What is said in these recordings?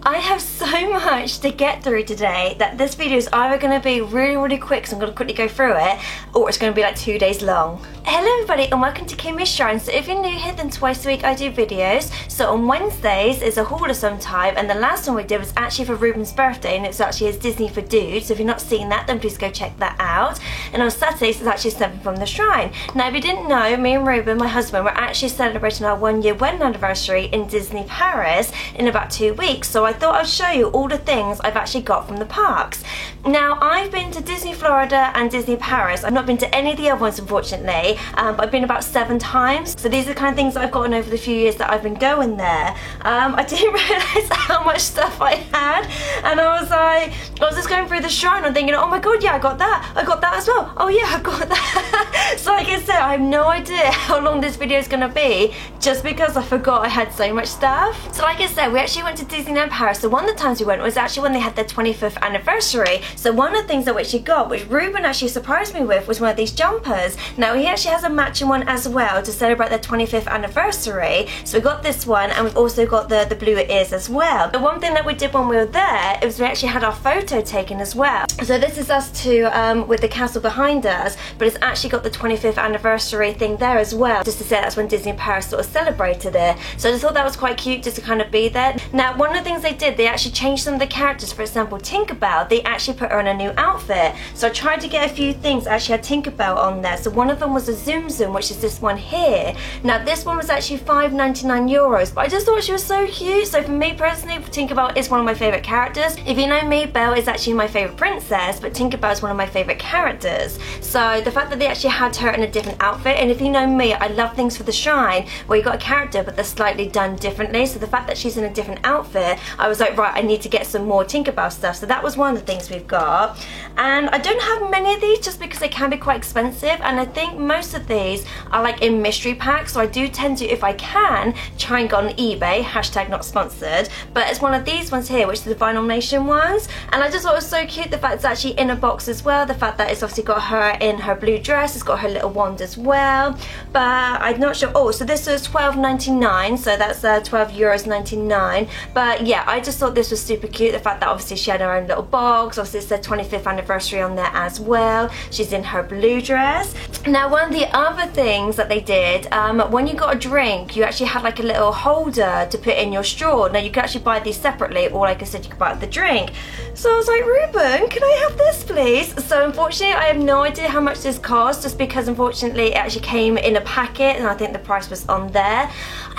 I have so much to get through today that this video is either going to be really quick, so I'm going to quickly go through it, or it's going to be like 2 days long. Hello everybody and welcome to Kimmy's Shrine. So if you're new here, then twice a week I do videos. So on Wednesdays is a haul of some type, and the last one we did was actually for Ruben's birthday, and it's actually his Disney for Dudes. So if you're not seeing that, then please go check that out. And on Saturdays it's actually something from the Shrine. Now if you didn't know, me and Ruben, my husband, we're actually celebrating our 1-year wedding anniversary in Disney Paris in about 2 weeks. So I thought I'd show you all the things I've actually got from the parks. Now I've been to Disney Florida and Disney Paris. I've not been to any of the other ones unfortunately, but I've been about 7 times. So these are the kind of things that I've gotten over the few years that I've been going there. I didn't realise how much stuff I had, and I was just going through the Shrine and thinking, oh my god, yeah, I got that as well. Oh yeah, I got that. So like I said, I have no idea how long this video is going to be, just because I forgot I had so much stuff. So like I said, we actually went to Disneyland Paris. So one of the times we went was actually when they had their 25th anniversary. So one of the things that we actually got, which Ruben actually surprised me with, was one of these jumpers. Now he actually has a matching one as well to celebrate their 25th anniversary. So we got this one, and we've also got the blue ears as well. The one thing that we did when we were there is we actually had our photo taken as well. So this is us two with the castle behind us, but it's actually got the 25th anniversary thing there as well, just to say that's when Disney Paris sort of celebrated it. So I just thought that was quite cute just to kind of be there. Now one of the things they did, they actually changed some of the characters. For example, Tinkerbell, they actually put her in a new outfit. So I tried to get a few things that actually had Tinkerbell on there. So one of them was a Zoom Zoom, which is this one here. Now this one was actually €5.99, but I just thought she was so cute. So for me personally, Tinkerbell is one of my favourite characters. If you know me, Belle is actually my favourite princess, but Tinkerbell is one of my favourite characters. So the fact that they actually had her in a different outfit, and if you know me, I love things for the Shrine where you got a character but they're slightly done differently. So the fact that she's in a different outfit, I was like, right, I need to get some more Tinkerbell stuff. So that was one of the things we've got. And I don't have many of these just because they can be quite expensive, and I think most of these are like in mystery packs. So I do tend to, if I can, try and go on eBay, hashtag not sponsored, but it's one of these ones here, which is the Vinyl Nation ones. And I just thought it was so cute, the fact it's actually in a box as well, the fact that it's obviously got her in her blue dress, it's got her little wand as well, but I'm not sure. Oh, so this was €12.99, so that's €12.99. But yeah, I just thought this was super cute, the fact that obviously she had her own little box. Obviously it's their 25th anniversary on there as well. She's in her blue dress. Now one of the other things that they did, when you got a drink, you actually had like a little holder to put in your straw. Now you could actually buy these separately, or like I said, you could buy the drink. So I was like, Ruben, can I have this please? So unfortunately I have no idea how much this cost, just because unfortunately it actually came in a packet, and I think the price was on there.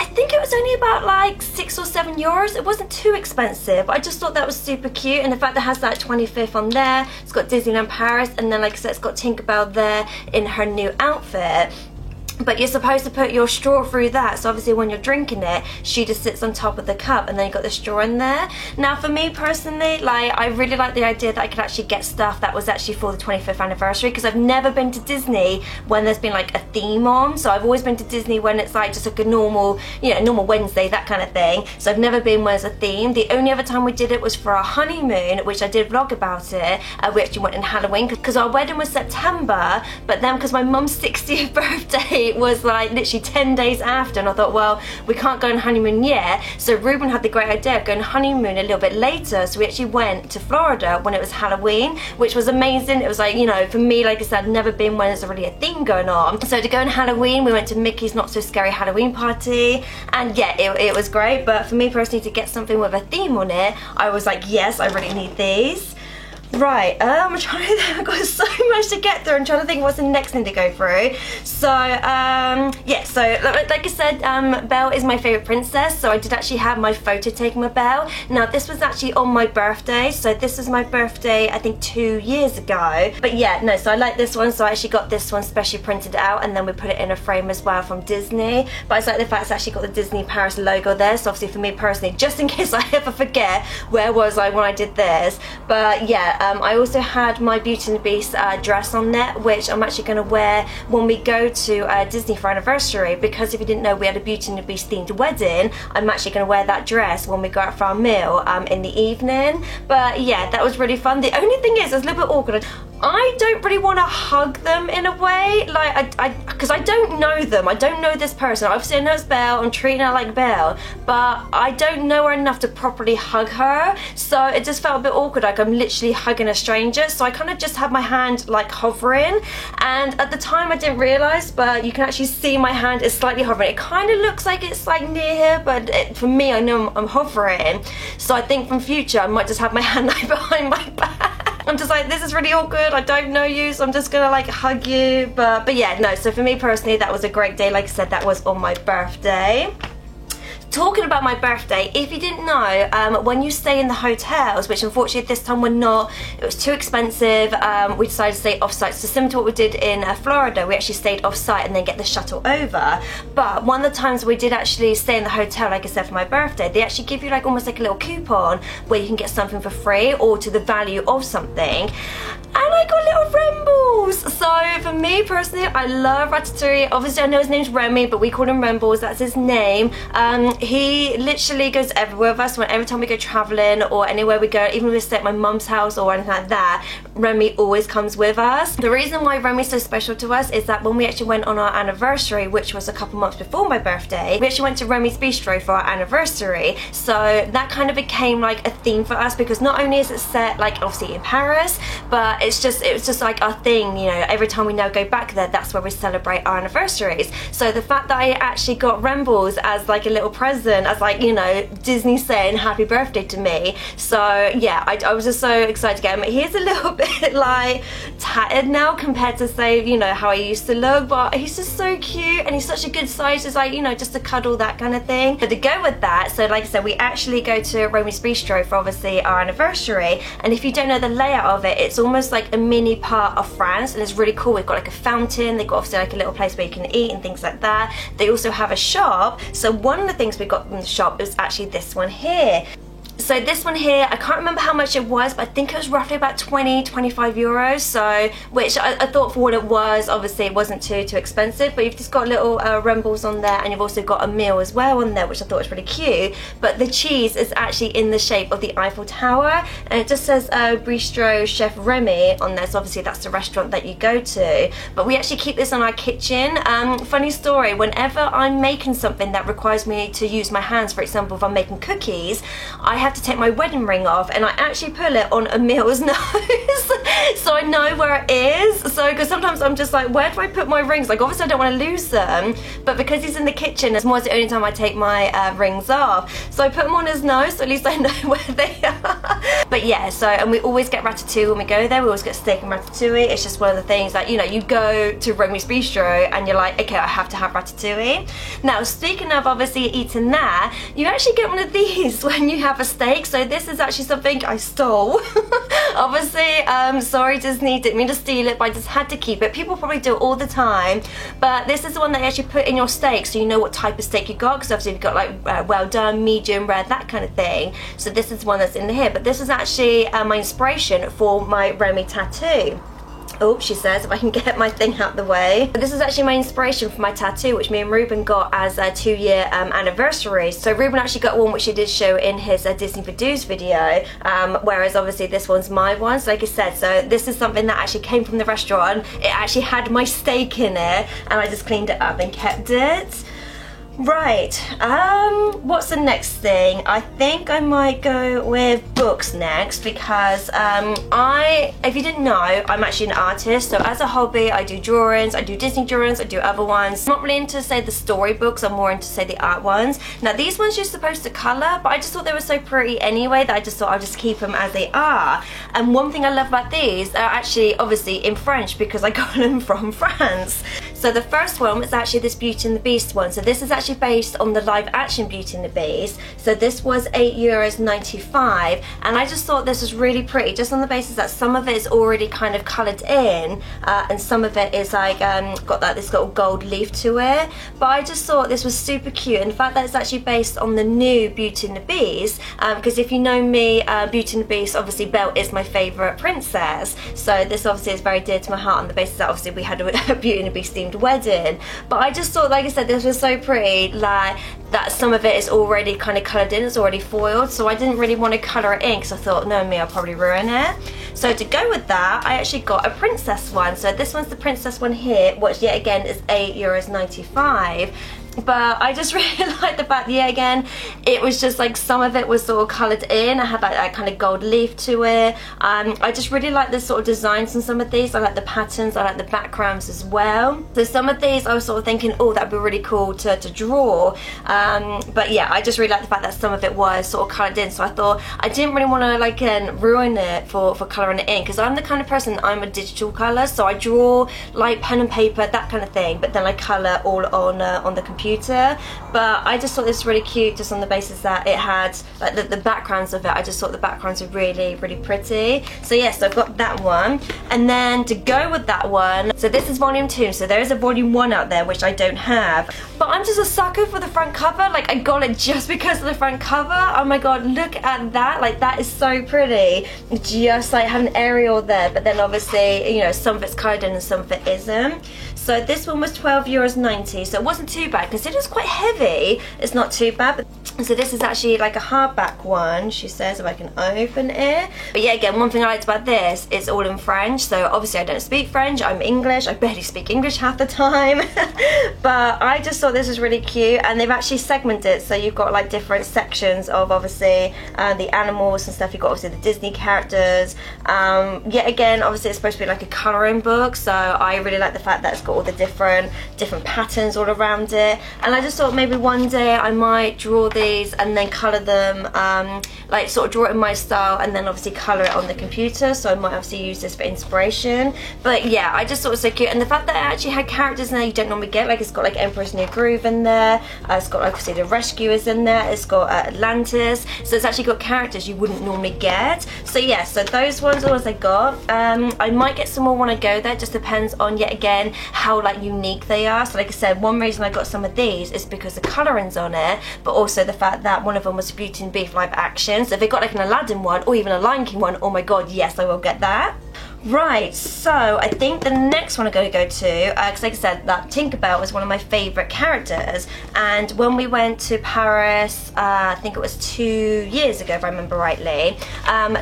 I think it was only about like €6 or €7. It wasn't too expensive. I just thought that was super cute, and the fact that it has that 25th on there, it's got Disneyland Paris, and then like I said, it's got Tinkerbell there in her new outfit. But you're supposed to put your straw through that, so obviously when you're drinking it, she just sits on top of the cup, and then you got the straw in there. Now for me personally, like, I really like the idea that I could actually get stuff that was actually for the 25th anniversary, because I've never been to Disney when there's been like a theme on. So I've always been to Disney when it's like just like a normal, you know, normal Wednesday, that kind of thing. So I've never been when there's a theme. The only other time we did it was for our honeymoon, which I did vlog about it. We actually went in Halloween because our wedding was September, but then because my mum's 60th birthday was like literally 10 days after, and I thought, well, we can't go on honeymoon yet. So Ruben had the great idea of going honeymoon a little bit later, so we actually went to Florida when it was Halloween, which was amazing. It was like, you know, for me, like I said, I'd never been when there's already a theme going on. So to go on Halloween, we went to Mickey's Not So Scary Halloween Party, and yeah, it was great. But for me personally, to get something with a theme on it, I was like, yes, I really need these. Right, I'm trying to think, I've got so much to get through. I'm trying to think what's the next thing to go through. So, yeah, so like I said, Belle is my favourite princess, so I did actually have my photo taken with Belle. Now, this was actually on my birthday, so this was my birthday, I think 2 years ago. But yeah, no, so I like this one, so I actually got this one specially printed out, and then we put it in a frame as well from Disney. But I just like the fact it's actually got the Disney Paris logo there, so obviously for me personally, just in case I ever forget where was I when I did this. But yeah, I also had my Beauty and the Beast dress on there, which I'm actually going to wear when we go to Disney for anniversary, because if you didn't know, we had a Beauty and the Beast themed wedding. I'm actually going to wear that dress when we go out for our meal in the evening. But yeah, that was really fun. The only thing is, it's a little bit awkward. I don't really want to hug them in a way, like, because I don't know them. I don't know this person. Obviously I know it's Belle, I'm treating her like Belle, but I don't know her enough to properly hug her, so it just felt a bit awkward, like I'm literally hugging a stranger. So I kind of just had my hand like hovering, and at the time I didn't realise, but you can actually see my hand is slightly hovering. It kind of looks like it's like near here, but for me, I know I'm hovering, so I think from future I might just have my hand like behind my back. I'm just like, this is really awkward, I don't know you, so I'm just gonna like hug you, but yeah, no, so for me personally, that was a great day. Like I said, that was on my birthday. Talking about my birthday, if you didn't know, when you stay in the hotels, which unfortunately this time we're not, it was too expensive, we decided to stay off-site, so similar to what we did in Florida, we actually stayed off-site and then get the shuttle over. But one of the times we did actually stay in the hotel, like I said, for my birthday, they actually give you like almost like a little coupon where you can get something for free or to the value of something. And I got little Rembles! So for me personally, I love Ratatouille. Obviously I know his name's Remy, but we call him Rembles, that's his name. He literally goes everywhere with us. Every time we go traveling or anywhere we go, even if we stay at my mum's house or anything like that, Remy always comes with us. The reason why Remy's so special to us is that when we actually went on our anniversary, which was a couple months before my birthday, we actually went to Remy's Bistro for our anniversary. So that kind of became like a theme for us, because not only is it set like obviously in Paris, but it was just like our thing, you know, every time we now go back there, that's where we celebrate our anniversaries. So the fact that I actually got Rembles as like a little present, as like, you know, Disney saying happy birthday to me. So yeah, I was just so excited to get him. He's a little bit like tattered now compared to say, you know, how I used to look, but he's just so cute and he's such a good size, just like, you know, just to cuddle, that kind of thing. But to go with that, so like I said, we actually go to Remy's Bistro for obviously our anniversary, and if you don't know the layout of it, it's almost like a mini part of France, and it's really cool. We've got like a fountain, they've got obviously like a little place where you can eat and things like that. They also have a shop, so one of the things we got from the shop is actually this one here. So this one here, I can't remember how much it was, but I think it was roughly about 20-25 euros. So, which I thought for what it was, obviously it wasn't too expensive, but you've just got little Rembles on there, and you've also got a meal as well on there, which I thought was really cute. But the cheese is actually in the shape of the Eiffel Tower, and it just says Bistro Chef Remy on there, so obviously that's the restaurant that you go to. But we actually keep this on our kitchen. Funny story, whenever I'm making something that requires me to use my hands, for example, if I'm making cookies, I have to take my wedding ring off and I actually pull it on Emil's nose so I know where it is. So because sometimes I'm just like, where do I put my rings? Like obviously I don't want to lose them, but because he's in the kitchen, it's more the only time I take my rings off. So I put them on his nose, so at least I know where they are. But yeah, so, and we always get ratatouille when we go there. We always get steak and ratatouille. It's just one of the things that, you know, you go to Remy's Bistro and you're like, okay, I have to have ratatouille. Now speaking of obviously eating that, you actually get one of these when you have a steak. So this is actually something I stole. Obviously, sorry Disney, didn't mean to steal it, but I just had to keep it. People probably do it all the time, but this is the one that you actually put in your steak, so you know what type of steak you got, because obviously you've got like well done, medium rare, that kind of thing. So this is one that's in here, but this is actually my inspiration for my Remy tattoo. Oh, she says, if I can get my thing out the way. But this is actually my inspiration for my tattoo, which me and Ruben got as a 2-year anniversary. So Ruben actually got one which he did show in his Disney for Do's video, whereas obviously this one's my one. So like I said, so this is something that actually came from the restaurant. It actually had my steak in it, and I just cleaned it up and kept it. Right, what's the next thing? I think I might go with books next, because if you didn't know, I'm actually an artist. So as a hobby, I do drawings, I do Disney drawings, I do other ones. I'm not really into, say, the storybooks, I'm more into, say, the art ones. Now these ones you're supposed to colour, but I just thought they were so pretty anyway that I just thought I'll just keep them as they are. And one thing I love about these are actually obviously in French, because I got them from France. So the first one was actually this Beauty and the Beast one. So this is actually based on the live action Beauty and the Beast. So this was €8.95, and I just thought this was really pretty, just on the basis that some of it is already kind of coloured in, and some of it is like got that this little gold leaf to it. But I just thought this was super cute, and the fact that it's actually based on the new Beauty and the Beast, because if you know me, Beauty and the Beast, obviously Belle is my favourite princess. So this obviously is very dear to my heart on the basis that obviously we had a Beauty and the Beast themed wedding. But I just thought, like I said, this was so pretty, like that some of it is already kind of coloured in, it's already foiled, so I didn't really want to colour it in because I thought, no me, I'll probably ruin it. So to go with that, I actually got a princess one. So this one's the princess one here, which yet again is €8.95. But I just really like the fact that, yeah, again, it was just like some of it was sort of coloured in. I had like that kind of gold leaf to it. I just really like the sort of designs on some of these. I like the patterns, I like the backgrounds as well. So some of these I was sort of thinking, oh, that'd be really cool to draw. But yeah, I just really like the fact that some of it was sort of coloured in. So I thought I didn't really want to like ruin it for colouring it in, because I'm the kind of person, I'm a digital colour, so I draw like pen and paper, that kind of thing, but then I colour all on the computer. But I just thought this was really cute, just on the basis that it had like the backgrounds of it. I just thought the backgrounds were really pretty. So yes, I've got that one. And then to go with that one, so this is volume 2, so there is a volume 1 out there which I don't have, but I'm just a sucker for the front cover. Like, I got it just because of the front cover. Oh my god, look at that, like that is so pretty. Just like have an Ariel there, but then obviously, you know, some of it's coloured in and some of it isn't. So this one was €12.90, so it wasn't too bad. Considering it's quite heavy, it's not too bad. So this is actually like a hardback one, she says, if I can open it. But yeah, again, one thing I liked about this, it's all in French. So obviously I don't speak French, I'm English, I barely speak English half the time. But I just thought this was really cute, and they've actually segmented it, so you've got like different sections of obviously the animals and stuff. You've got obviously the Disney characters. Yet again, obviously it's supposed to be like a colouring book, so I really like the fact that it's got all the different patterns all around it. And I just thought maybe one day I might draw these and then colour them, like sort of draw it in my style and then obviously colour it on the computer. So I might obviously use this for inspiration. But yeah, I just thought it was so cute, and the fact that it actually had characters in there you don't normally get. Like, it's got like Emperor's New Groove in there, it's got like obviously the Rescuers in there, it's got Atlantis, so it's actually got characters you wouldn't normally get. So yeah, so those ones are all I got. I might get some more when I go there, just depends on yet again how like unique they are. So like I said, one reason I got some of these is because the colouring's on it, but also the fact that one of them was Beauty and Beast live action. So if they got like an Aladdin one or even a Lion King one, oh my god, yes, I will get that. Right, so I think the next one I'm going to go to, because like I said, that Tinkerbell was one of my favourite characters, and when we went to Paris, I think it was 2 years ago if I remember rightly,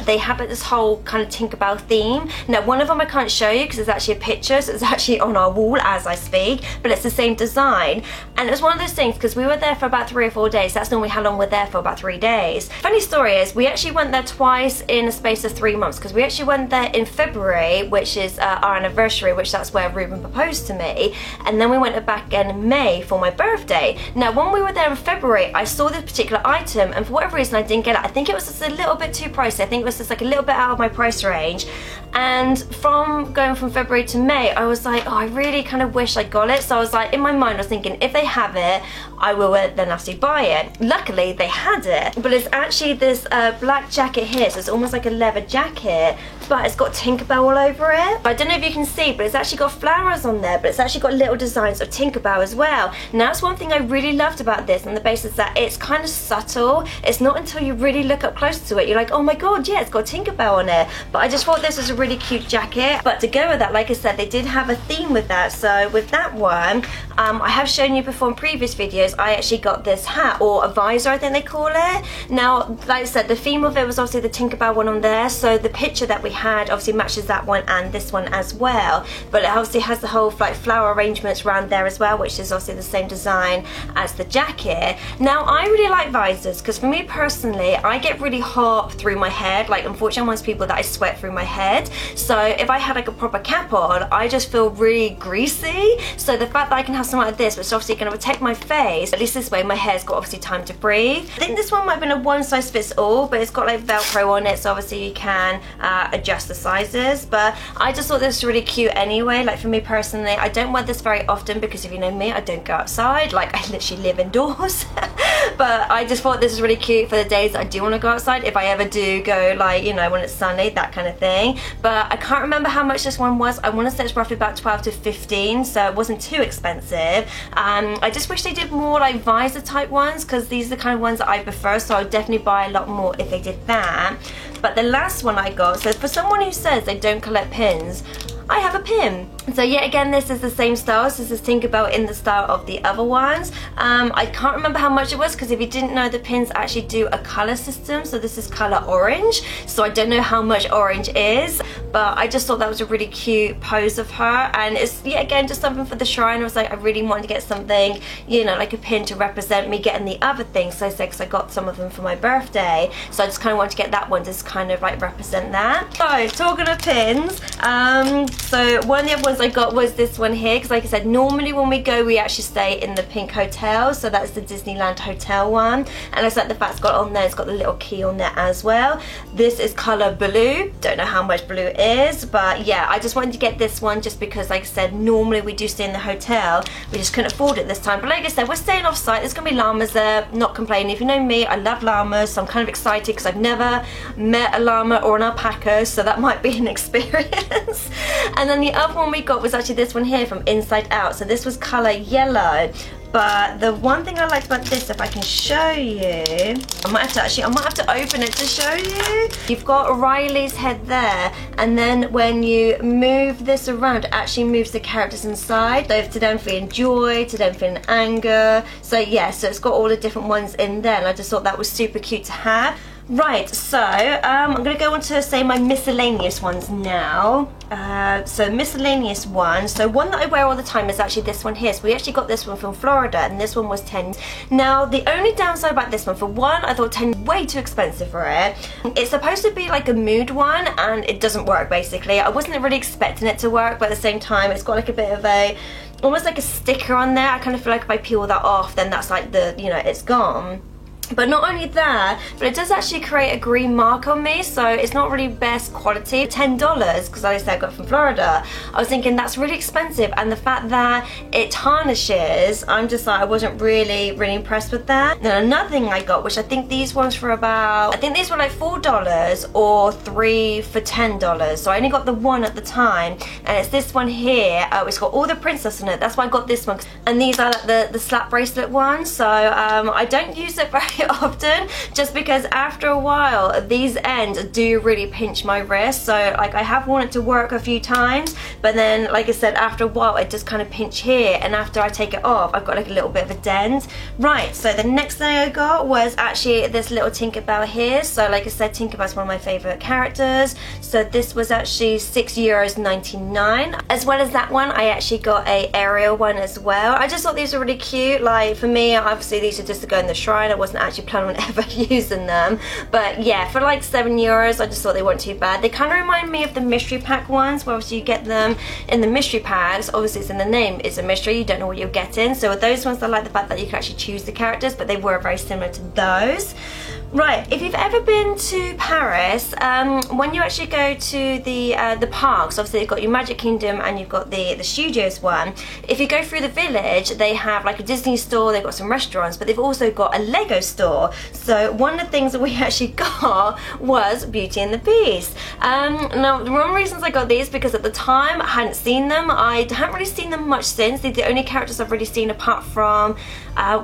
they had like this whole kind of Tinkerbell theme. Now one of them I can't show you because it's actually a picture, so it's actually on our wall as I speak, but it's the same design, and it was one of those things because we were there for about 3 or 4 days. That's normally how long we're there for, about 3 days. Funny story is we actually went there twice in a space of 3 months, because we actually went there in February, which is our anniversary, which that's where Ruben proposed to me, and then we went back again in May for my birthday. Now when we were there in February, I saw this particular item, and for whatever reason I didn't get it. I think it was just a little bit too pricey. I think it was just like a little bit out of my price range, and from going from February to May, I was like, oh, I really kind of wish I got it. So I was like, in my mind I was thinking, if they have it, I will then actually buy it. Luckily they had it, but it's actually this black jacket here, so it's almost like a leather jacket, but it's got Tinkerbell all over it. I don't know if you can see, but it's actually got flowers on there, but it's actually got little designs of Tinkerbell as well. Now that's one thing I really loved about this, on the basis that it's kind of subtle. It's not until you really look up close to it, you're like, oh my god, yeah, it's got Tinkerbell on it. But I just thought this was a really cute jacket. But to go with that, like I said, they did have a theme with that. So with that one, I have shown you before in previous videos, I actually got this hat, or a visor I think they call it. Now, like I said, the theme of it was obviously the Tinkerbell one on there, so the picture that we had obviously matches that one and this one as well, but it obviously has the whole like flower arrangements around there as well, which is obviously the same design as the jacket. Now I really like visors, because for me personally, I get really hot through my head. Like, unfortunately I'm one of those people that I sweat through my head, so if I had like a proper cap on, I just feel really greasy. So the fact that I can have something like this, which is obviously going to protect my face, at least this way my hair's got obviously time to breathe. I think this one might have been a one size fits all, but it's got like Velcro on it, so obviously you can adjust the sizes. But I just thought this was really cute anyway. Like, for me personally, I don't wear this very often, because if you know me, I don't go outside. Like, I literally live indoors. But I just thought this was really cute for the days that I do want to go outside, if I ever do go, like, you know, when it's sunny, that kind of thing. But I can't remember how much this one was. I want to say it's roughly about 12 to 15, so it wasn't too expensive. I just wish they did more like visor type ones, because these are the kind of ones that I prefer, so I would definitely buy a lot more if they did that. But the last one I got, so for someone who says they don't collect pins, I have a pin. So yet again, this is the same style. So this is Tinkerbell in the style of the other ones. I can't remember how much it was, because if you didn't know, the pins actually do a color system. So this is color orange. So I don't know how much orange is, but I just thought that was a really cute pose of her. And it's yet again just something for the shrine. I was like, I really wanted to get something, you know, like a pin to represent me getting the other things. So I said, because I got some of them for my birthday. So I just kind of wanted to get that one to just kind of like represent that. So talking of pins, so one of the other ones I got was this one here, because like I said, normally when we go we actually stay in the pink hotel, so that's the Disneyland Hotel one, and I just like the fact it's got on there, it's got the little key on there as well. This is color blue, don't know how much blue it is, but yeah, I just wanted to get this one just because like I said, normally we do stay in the hotel, we just couldn't afford it this time. But like I said, we're staying off site, there's gonna be llamas there, not complaining. If you know me, I love llamas, so I'm kind of excited because I've never met a llama or an alpaca, so that might be an experience. And then the other one we got was actually this one here from Inside Out. So this was color yellow. But the one thing I liked about this, if I can show you, I might have to open it to show you. You've got Riley's head there, and then when you move this around, it actually moves the characters inside. So to them feeling joy, to them feeling anger. So yeah, so it's got all the different ones in there, and I just thought that was super cute to have. Right, so I'm going to go on to say my miscellaneous ones now. So miscellaneous ones, so one that I wear all the time is actually this one here. So we actually got this one from Florida, and this one was 10. Now the only downside about this one, for one, I thought 10 way too expensive for it. It's supposed to be like a mood one, and it doesn't work basically. I wasn't really expecting it to work, but at the same time it's got like a bit of a, almost like a sticker on there. I kind of feel like if I peel that off, then that's like the, you know, it's gone. But not only that, but it does actually create a green mark on me, so it's not really best quality. $10, because like I said, I got it from Florida. I was thinking that's really expensive, and the fact that it tarnishes, I'm just like, I wasn't really impressed with that. Then another thing I got, which I think these ones were about, I think these were like $4 or 3 for $10. So I only got the one at the time, and it's this one here. It's got all the princess in it. That's why I got this one. And these are like the slap bracelet ones. So I don't use it very often, just because after a while these ends do really pinch my wrist. So like I have worn it to work a few times, but then like I said, after a while it just kind of pinch here, and after I take it off I've got like a little bit of a dent. Right, so the next thing I got was actually this little Tinkerbell here. So like I said, Tinkerbell's one of my favorite characters, so this was actually €6.99. As well as that one, I actually got a Ariel one as well. I just thought these were really cute. Like for me, obviously these are just to go in the shrine. I wasn't actually planning on ever using them, but yeah, for like €7 I just thought they weren't too bad. They kind of remind me of the mystery pack ones, where obviously you get them in the mystery packs. Obviously it's in the name, it's a mystery, you don't know what you're getting. So with those ones, I like the fact that you can actually choose the characters, but they were very similar to those. Right, if you've ever been to Paris, when you actually go to the parks, obviously you've got your Magic Kingdom and you've got the Studios one. If you go through the village, they have like a Disney store, they've got some restaurants, but they've also got a Lego store. So one of the things that we actually got was Beauty and the Beast. Now, one of the reasons I got these, because at the time I hadn't seen them. I haven't really seen them much since. They're the only characters I've really seen, apart from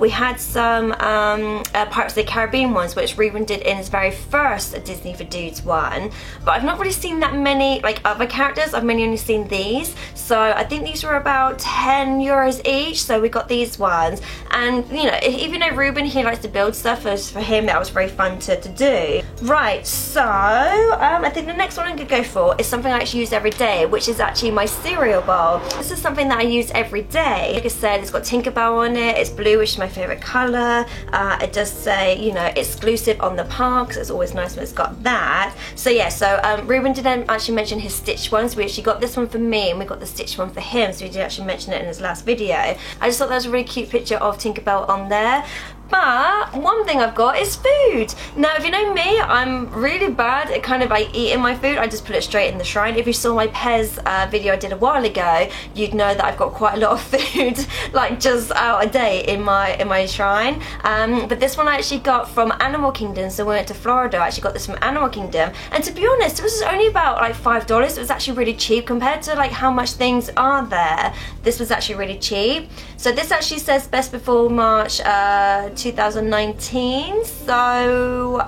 we had some Pirates of the Caribbean ones, which Reuben did in his very first Disney for Dudes one, but I've not really seen that many like other characters. I've mainly only seen these, so I think these were about €10 each. So we got these ones, and you know, even though Reuben, he likes to build stuff, for him that was very fun to do. Right, so I think the next one I'm gonna go for is something I actually use every day, which is actually my cereal bowl. This is something that I use every day. Like I said, it's got Tinkerbell on it, it's blue, which is my favorite color. It does say, you know, exclusive on the parks. It's always nice when it's got that. So yeah, so Reuben didn't actually mention his Stitch ones. We actually got this one for me, and we got the Stitch one for him, so he did actually mention it in his last video. I just thought that was a really cute picture of Tinkerbell on there. But one thing I've got is food. Now, if you know me, I'm really bad at kind of like eating my food. I just put it straight in the shrine. If you saw my Pez video I did a while ago, you'd know that I've got quite a lot of food like just out a day in my shrine. But this one I actually got from Animal Kingdom. So when I went to Florida, I actually got this from Animal Kingdom. And to be honest, it was only about like $5. It was actually really cheap compared to like how much things are there. This was actually really cheap. So this actually says best before March 2019. So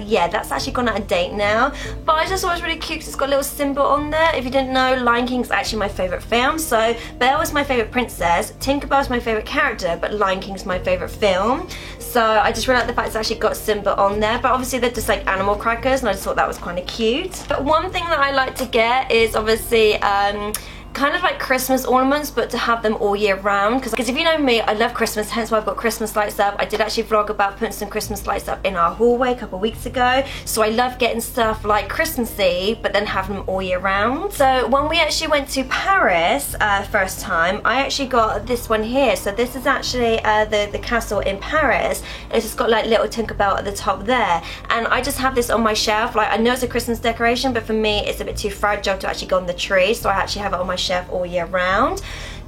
yeah, that's actually gone out of date now. But I just thought it was really cute because it's got a little symbol on there. If you didn't know, Lion King's actually my favourite film. So Belle was my favourite princess, Tinkerbell's my favourite character, but Lion King's my favourite film. So I just really like the fact it's actually got symbol on there. But obviously they're just like animal crackers, and I just thought that was kind of cute. But one thing that I like to get is obviously kind of like Christmas ornaments, but to have them all year round, because if you know me, I love Christmas, hence why I've got Christmas lights up. I did actually vlog about putting some Christmas lights up in our hallway a couple of weeks ago, so I love getting stuff like Christmassy but then having them all year round. So when we actually went to Paris first time, I actually got this one here. So this is actually the castle in Paris. It's just got like little Tinkerbell at the top there, and I just have this on my shelf. Like, I know it's a Christmas decoration, but for me it's a bit too fragile to actually go on the tree, so I actually have it on my shelf all year round.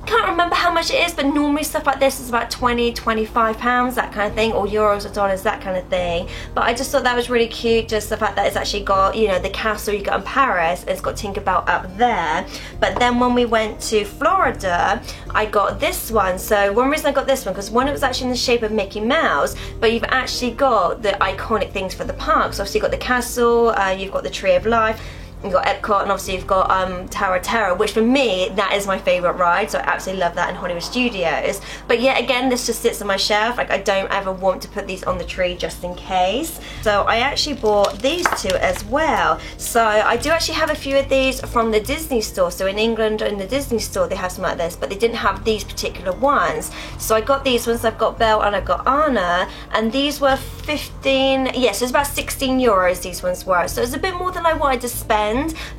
Can't remember how much it is, but normally stuff like this is about 20, 25 pounds, that kind of thing, or euros or dollars, that kind of thing. But I just thought that was really cute, just the fact that it's actually got, you know, the castle you got in Paris, it's got Tinkerbell up there. But then when we went to Florida, I got this one. So one reason I got this one, because one, it was actually in the shape of Mickey Mouse, but you've actually got the iconic things for the parks. So obviously you've got the castle, you've got the Tree of Life, you've got Epcot, and obviously you've got Tower of Terror, which for me, that is my favourite ride, so I absolutely love that in Hollywood Studios. But yeah, again, this just sits on my shelf. Like, I don't ever want to put these on the tree just in case. So I actually bought these two as well. So I do actually have a few of these from the Disney store. So in England, in the Disney store, they have some like this, but they didn't have these particular ones. So I got these ones. I've got Belle and I've got Anna, and these were 15, yes, it was about 16 euros these ones were. So it's a bit more than I wanted to spend,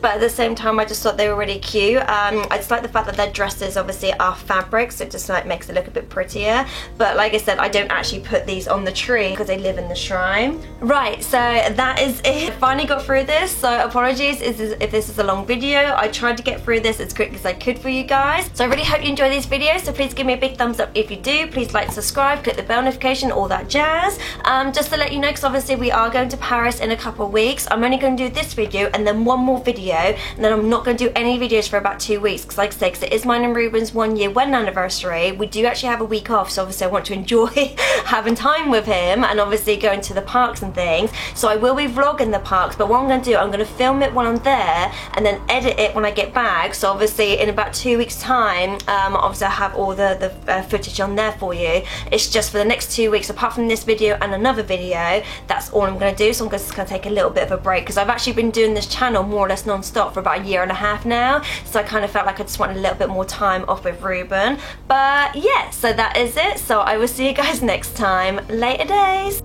but at the same time I just thought they were really cute. I just like the fact that their dresses obviously are fabric, so it just like makes it look a bit prettier. But like I said, I don't actually put these on the tree because they live in the shrine. Right, so that is it. I finally got through this, so apologies if this is a long video. I tried to get through this as quick as I could for you guys. So I really hope you enjoy these videos, so please give me a big thumbs up if you do. Please like, subscribe, click the bell notification, all that jazz. Just to let you know, because obviously we are going to Paris in a couple of weeks. I'm only going to do this video and then one more video, and then I'm not going to do any videos for about 2 weeks, because like I said, it is mine and Ruben's 1 year wedding anniversary. We do actually have a week off, so obviously I want to enjoy having time with him and obviously going to the parks and things. So I will be vlogging the parks, but what I'm going to do, I'm going to film it when I'm there and then edit it when I get back. So obviously in about 2 weeks time, obviously I have all the footage on there for you. It's just for the next 2 weeks, apart from this video and another video, that's all I'm going to do. So I'm just going to take a little bit of a break, because I've actually been doing this channel more or less non-stop for about 1.5 years now, so I kind of felt like I just wanted a little bit more time off with Ruben. But yeah, so that is it. So I will see you guys next time. Later days.